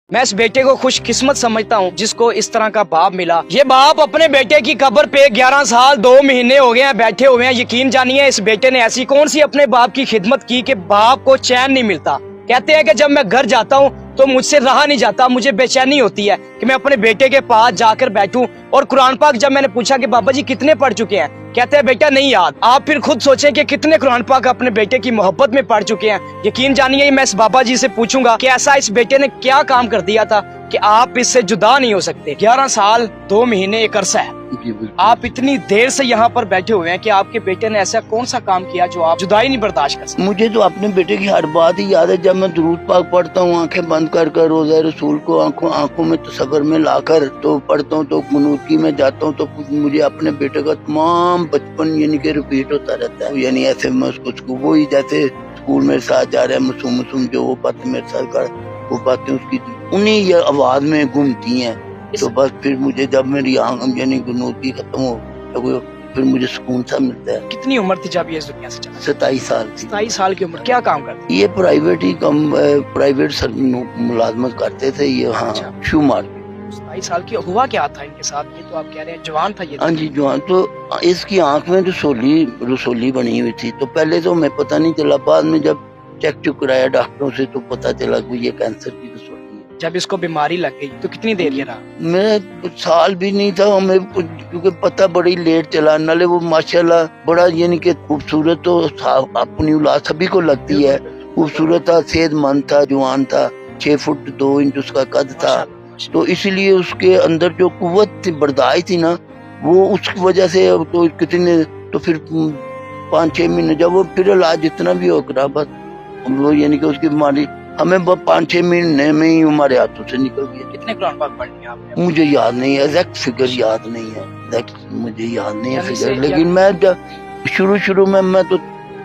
मैं इस बेटे को खुश किस्मत समझता हूँ जिसको इस तरह का बाप मिला। ये बाप अपने बेटे की कब्र पे 11 साल 2 महीने हो गए हैं बैठे हुए हैं। यकीन जानिए इस बेटे ने ऐसी कौन सी अपने बाप की खिदमत की कि बाप को चैन नहीं मिलता। कहते हैं कि जब मैं घर जाता हूँ तो मुझसे रहा नहीं जाता, मुझे बेचैनी होती है कि मैं अपने बेटे के पास जाकर बैठूं। और कुरान पाक जब मैंने पूछा कि बाबा जी कितने पढ़ चुके हैं, कहते हैं बेटा नहीं याद। आप फिर खुद सोचें कि कितने कुरान पाक अपने बेटे की मोहब्बत में पढ़ चुके हैं। यकीन जानिए मैं इस बाबा जी से पूछूंगा कि ऐसा इस बेटे ने क्या काम कर दिया था कि आप इससे जुदा नहीं हो सकते। 11 साल 2 महीने एक अरसा है, आप इतनी देर से यहाँ पर बैठे हुए हैं कि आपके बेटे ने ऐसा कौन सा काम किया जो आप जुदाई नहीं बर्दाश्त कर सकते। मुझे तो अपने बेटे की हर बात ही याद है। जब मैं दुरूद पाक पढ़ता हूँ आंखें बंद कर कर, रोज़ा रसूल को आंखों में तसव्वुर में लाकर तो पढ़ता हूँ, तो कुनूती में जाता हूँ, तो मुझे अपने बेटे का तमाम बचपन यानी कि रिपीट होता रहता है। यानी ऐसे मैं उसको वही जैसे स्कूल मेरे साथ जा रहा है, मासूम जो वो बातें मेरे साथ कर, वो बातें उसकी उन्हीं ये आवाज में घूमती हैं। तो बस फिर मुझे जब मेरी आंख यानी गुनूती खत्म हो तो फिर मुझे सुकून सा मिलता है। कितनी उम्र थी जब ये इस दुनिया से चला? 27 साल की। 27 साल की उम्र। क्या काम करते? ये प्राइवेट मुलाजमत करते थे ये। हाँ, शू मार्केट। 27 साल की। हुआ क्या था इनके साथ? ये तो आप कह रहे हैं जवान था ये। हाँ जी जवान। तो इसकी आंख में रसोली बनी हुई थी। तो पहले तो मैं पता नहीं चला, बाद में जब चेक कराया डॉक्टरों से तो पता चला कि ये कैंसर की रसोली है। जब इसको बीमारी लग गई तो कितनी देर ये रहा? मैं साल भी नहीं था हमें, क्योंकि पता बड़ी लेट चला। नाले वो माशाल्लाह बड़ा यानी कि खूबसूरत तो अपनी औलाद सभी को लगती है, खूबसूरत था, सेहतमंद था, जवान था, 6 फुट 2 इंच उसका कद था। तो इसीलिए उसके अंदर जो कुव्वत थी, बर्दाश्त थी ना, वो उसकी वजह से तो कितने तो फिर 5-6 महीने जब वो फिर इलाज जितना भी हो करा, बस वो यानी कि उसकी बीमारी हमें 5-6 महीने में ही हमारे हाथों से निकल गई। कितने कुरान पाक पढ़ लिए आपने? मुझे याद नहीं है, एग्जैक्ट फिगर याद नहीं है, मुझे याद नहीं है फिगर। लेकिन मैं जब शुरू में मैं तो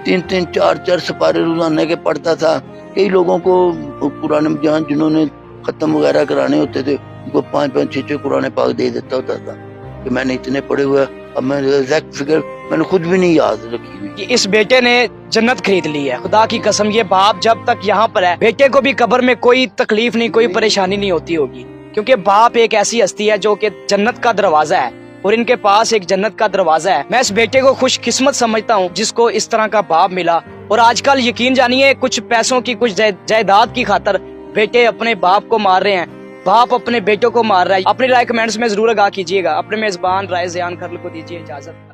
3-3 4-4 सिपारे रोजाना के पढ़ता था। कई लोगों को कुरान जहाँ जिन्होंने खत्म वगैरह कराने होते थे उनको 5-5 6-6 कुरान पाक दे देता होता था कि मैंने इतने पढ़े हुए। अब मैं एग्जैक्ट फिगर मैंने खुद भी नहीं याद रखी हुई। कि इस बेटे ने जन्नत खरीद ली है, खुदा की कसम। ये बाप जब तक यहाँ पर है बेटे को भी कब्र में कोई तकलीफ नहीं, कोई परेशानी नहीं होती होगी, क्योंकि बाप एक ऐसी हस्ती है जो कि जन्नत का दरवाजा है और इनके पास एक जन्नत का दरवाजा है। मैं इस बेटे को खुश किस्मत समझता हूँ जिसको इस तरह का बाप मिला। और आजकल यकीन जानिए कुछ पैसों की, कुछ जायदाद की खातर बेटे अपने बाप को मार रहे हैं, बाप अपने बेटों को मार रहा है। अपनी राय कमेंट्स में जरूर आगाह कीजिएगा। अपने मेजबान राय ज़ियान खरल को दीजिए इजाजत।